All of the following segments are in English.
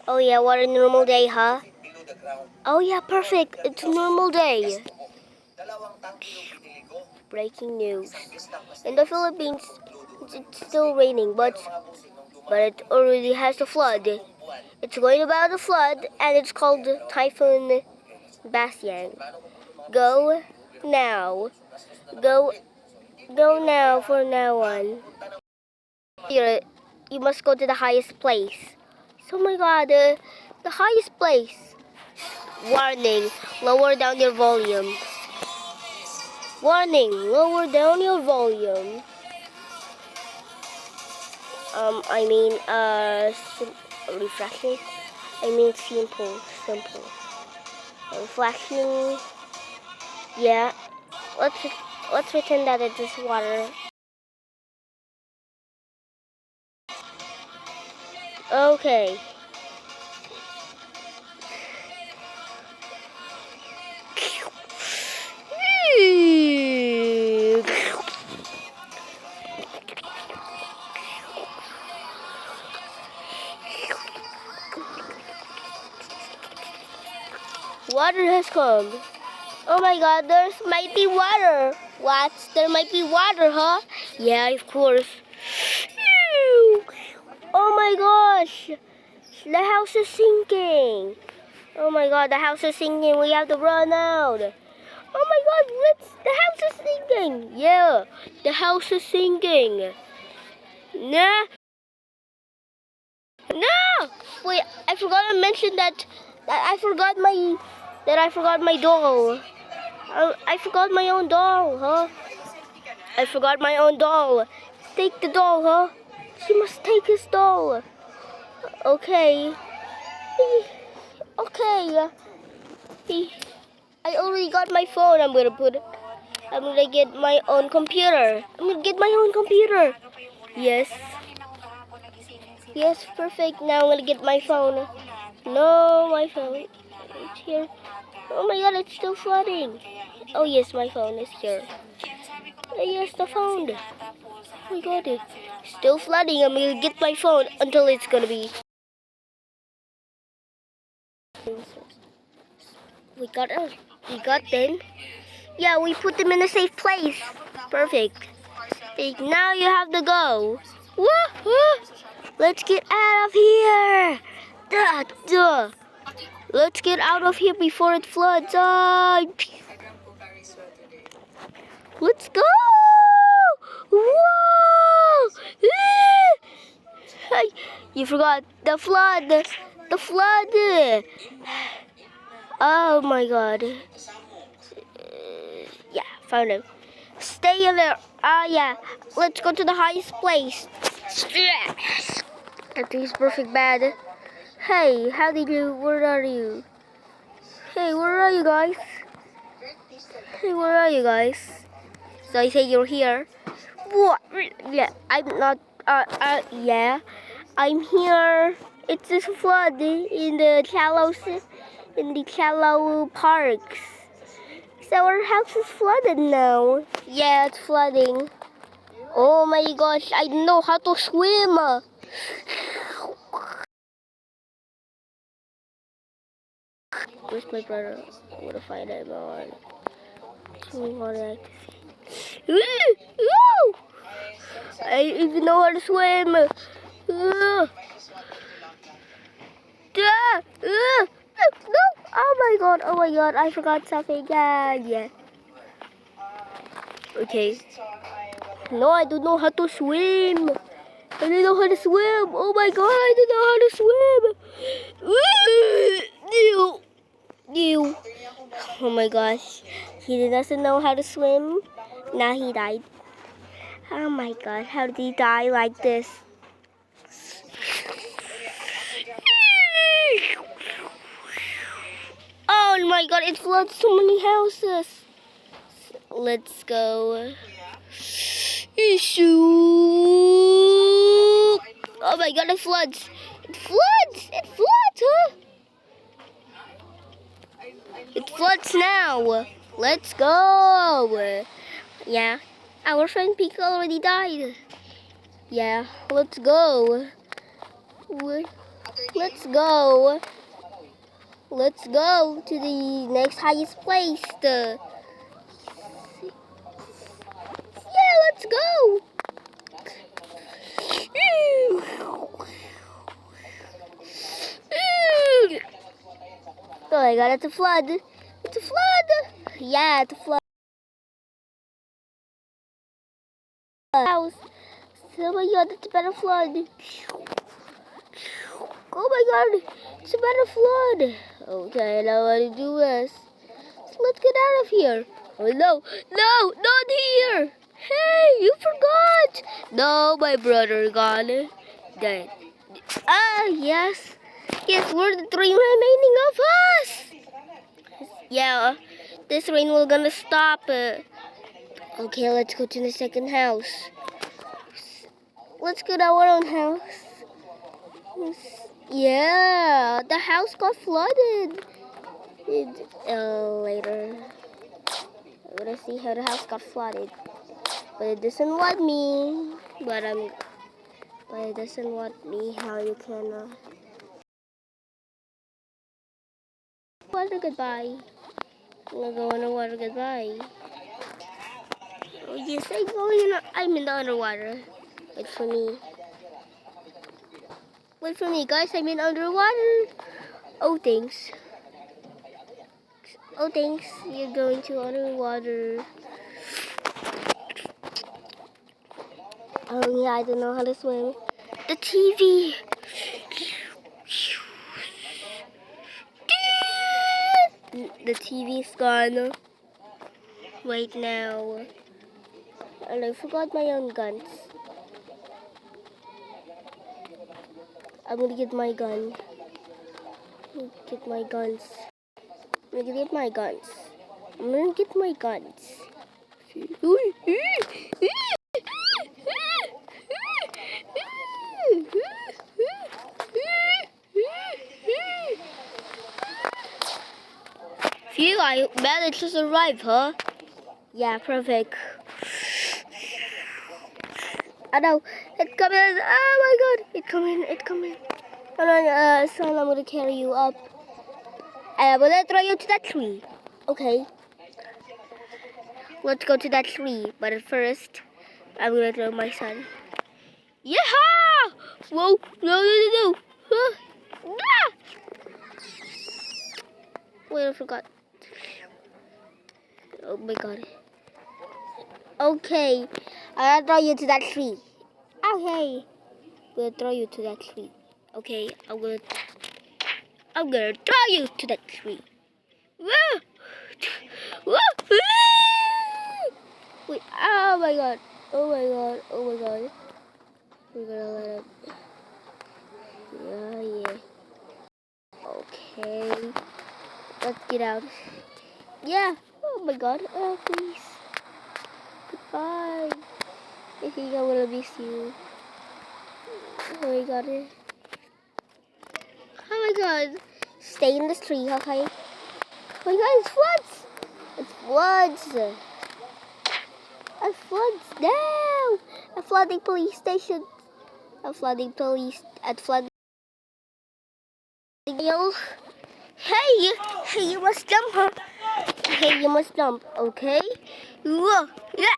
Oh yeah, what a normal day, huh? Oh yeah, perfect. It's a normal day. Breaking news. In the Philippines, it's still raining, but it already has a flood. It's going about a flood, and it's called Typhoon Bastian. Go now. Go now for now on. Here, you must go to the highest place. Oh my god, the highest place. Warning, lower down your volume. Warning, lower down your volume. I mean, refreshing. I mean, simple. Refreshing. Yeah. Let's pretend that it's just water. Okay. Water has come. Oh my god, there might be water. What? There might be water, huh? Yeah, of course. Oh my gosh. The house is sinking. Oh my god, the house is sinking. We have to run out. Oh my god, the house is sinking. Yeah, the house is sinking. Nah. No! Wait, I forgot to mention that I forgot my doll. I forgot my own doll, huh? I forgot my own doll. Take the doll, huh? He must take his doll. Okay. Okay. I already got my phone. I'm gonna get my own computer. Yes. Yes, perfect. Now I'm gonna get my phone. No, my phone. It's here. Oh my god, it's still flooding. Oh yes, my phone is here. Yes, the phone. Oh my god, it's still flooding. I'm gonna get my phone until it's gonna be. We got them. Yeah, we put them in a safe place. Perfect. Now you have to go. Woo-hoo! Let's get out of here. Duh. Let's get out of here before it floods. Let's go. Whoa! Hey, you forgot the flood. The flood. Oh my god. Yeah, found him. Stay in there. Yeah. Let's go to the highest place. That is perfect bad. Hey, where are you? Hey, where are you guys? So I say you're here. What? Yeah, I'm not, yeah. I'm here. It's just flood in the Chalo Parks. So our house is flooded now. Yeah, it's flooding. Oh my gosh, I don't know how to swim. Where's my brother? I'm gonna find him on. I even know how to swim. No! Oh my god, I forgot something. Yeah. Okay. No, I don't know how to swim. I don't know how to swim. Oh my god, I don't know how to swim. Ew. Oh my gosh. He doesn't know how to swim. Now he died. Oh my god, how did he die like this? Oh my god, it floods so many houses. Let's go. Issue. Oh my god, it floods. It floods, huh? It floods now. Let's go. Yeah, our friend Pika already died. Yeah, let's go. Let's go. Let's go to the next highest place. Yeah, let's go. Oh my god, it's a flood. It's a flood. Yeah, it's a flood. House. Oh my god, it's about to flood. Oh my god, it's about to flood. Okay, now what to do is, let's get out of here. Oh no, no, not here. Hey, you forgot. No, my brother got it. Dead. Ah, yes. Yes, we're the three remaining of us. Yeah, this rain will gonna stop. Okay, let's go to the second house. Let's go to our own house. Yeah, the house got flooded. Later, I'm gonna see how the house got flooded. But it doesn't want me. But it doesn't want me. How you can water goodbye. I'm gonna go underwater goodbye. Oh yes, I'm in the underwater. Wait for me. Wait for me, guys. I'm in underwater. Oh, thanks. Oh, thanks. You're going to underwater. Oh, yeah, I don't know how to swim. The TV. The TV's gone right now. And I forgot my own guns. I'm gonna get my gun. Get my guns. I'm gonna get my guns. I'm gonna get my guns. Phew, I managed to survive, huh? Yeah, perfect. I know, it's coming. Oh my god, it's coming. Hold on, son, I'm gonna carry you up. And I'm gonna throw you to that tree. Okay. Let's go to that tree. But at first, I'm gonna throw my son. Yeehaw! Whoa, no. Ah! Wait, I forgot. Oh my god. Okay, I'm gonna throw you to that tree. Okay. I'm gonna throw you to that tree. Okay, I'm gonna throw you to that tree. Woo! Woo! Wait, oh my god. We're gonna let it. Yeah. Okay. Let's get out. Yeah. Oh my god. Oh, please. Goodbye. I think I'm gonna miss you. Oh my god. Oh my god. Stay in this tree, okay? Oh my god, it floods. It floods. It floods now. A flooding police station. A flooding police at flooding. Hey, you must jump, huh? Hey, you must jump, okay? Whoa, yeah.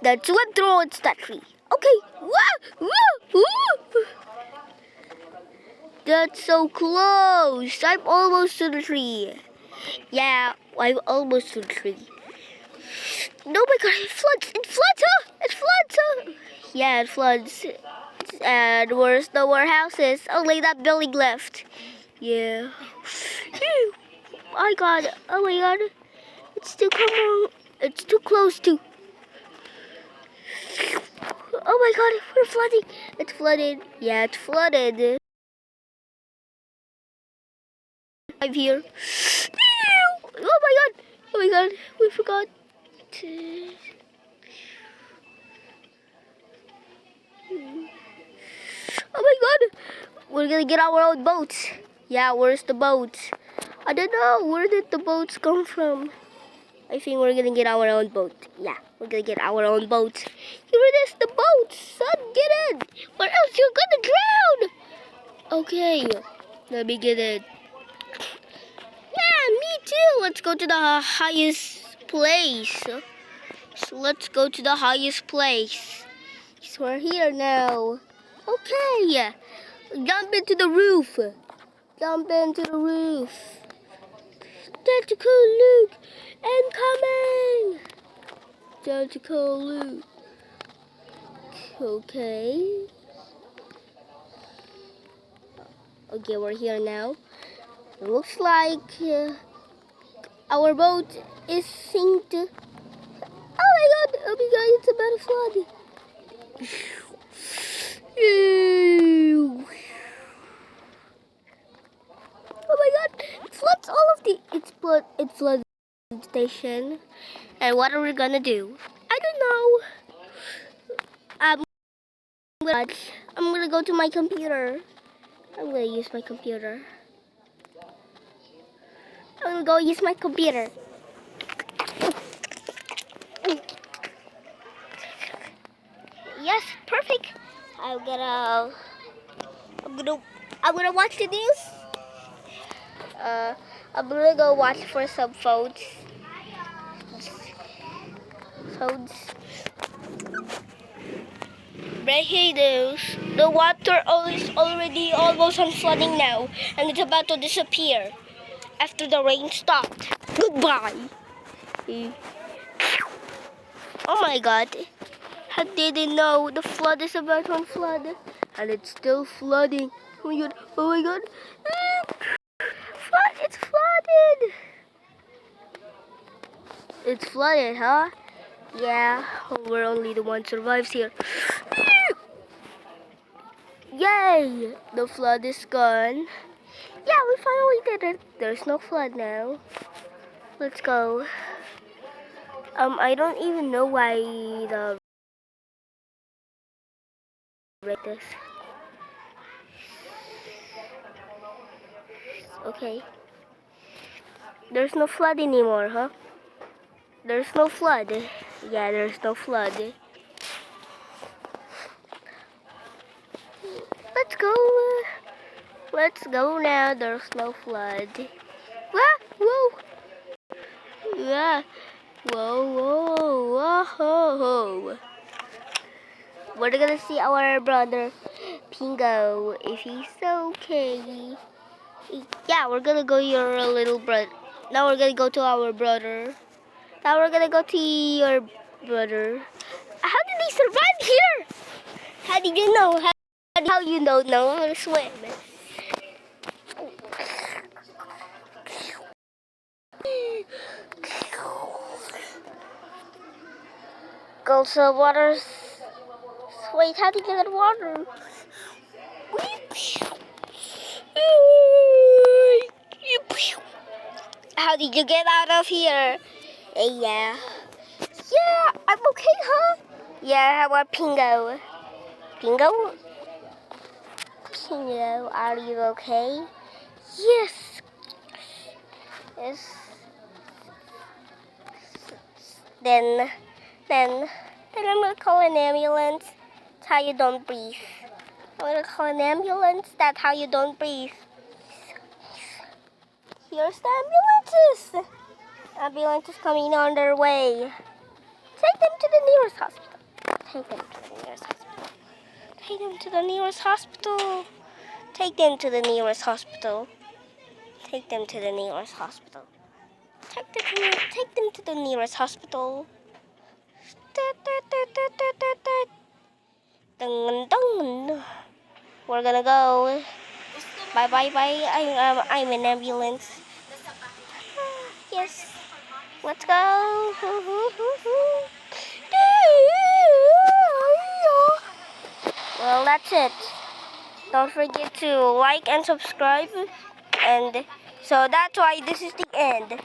That's what throws that tree. Okay, whoa. That's so close. I'm almost to the tree. Yeah, I'm almost to the tree. No, my god, it floods, huh? It floods, huh? Yeah, it floods. And where's the warehouses? Only that building left. Yeah. Oh my god. It's too It's too close to. Oh my god, we're flooding. It's flooded. Yeah, it's flooded. I'm here. Oh my god, we forgot. Oh my god, we're gonna get our own boats. Yeah, where's the boats? I don't know, where did the boats come from? I think we're gonna get our own boat. Yeah, we're gonna get our own boat. Here it is, the boat, son, get in, or else you're gonna drown. Okay, let me get it. Yeah, me too. Let's go to the highest place. So let's go to the highest place. So we're here now. Okay, jump into the roof. Jump into the roof. Tentacle Luke, incoming. Tentacle Luke. Okay. Okay, we're here now. It looks like our boat is synced. Oh my god, it's about to flood. Oh my god, it floods all of the it floods the station. And what are we gonna do? I don't know. I'm gonna go to my computer. I'm gonna use my computer. I'm gonna go use my computer. Yes, perfect. I'm gonna watch the news. I'm gonna go watch for some phones. Breaking news. The water is already almost on flooding now, and it's about to disappear after the rain stopped. Goodbye. Oh my god. I didn't know the flood is about to flood, and it's still flooding. Oh my god. Oh my god. It's flooded. It's flooded, huh? Yeah, we're only the one survives here. Yay! The flood is gone. Yeah, we finally did it. There's no flood now. Let's go. I don't even know why the like this. Okay. There's no flood anymore, huh? There's no flood. Yeah, there's no flood. Let's go. Let's go now. There's no flood. Ah, whoa. Yeah. Whoa. We're gonna see our brother Pingo if he's okay. Yeah, we're gonna go your little brother. Now we're gonna go to our brother. Now we're gonna go to your brother. How did he survive here? How did you know? How you don't know how to swim? Go to water. Wait, how did you get water? How did you get out of here? Yeah. Yeah, I'm okay, huh? Yeah, how about Pingo? Pingo, are you okay? Yes. Yes. Then I'm gonna call an ambulance. That's how you don't breathe. I'm gonna call an ambulance. That's how you don't breathe. Here's the ambulances. Ambulance is coming on their way. Take them to the nearest hospital. Take them to the nearest hospital. Take them to the nearest hospital. Take them to the nearest hospital. Take them to the nearest hospital. Take them to the nearest hospital. We're gonna go. Bye. I'm an ambulance. Yes. Let's go. Well, that's it. Don't forget to like and subscribe. And so that's why this is the end.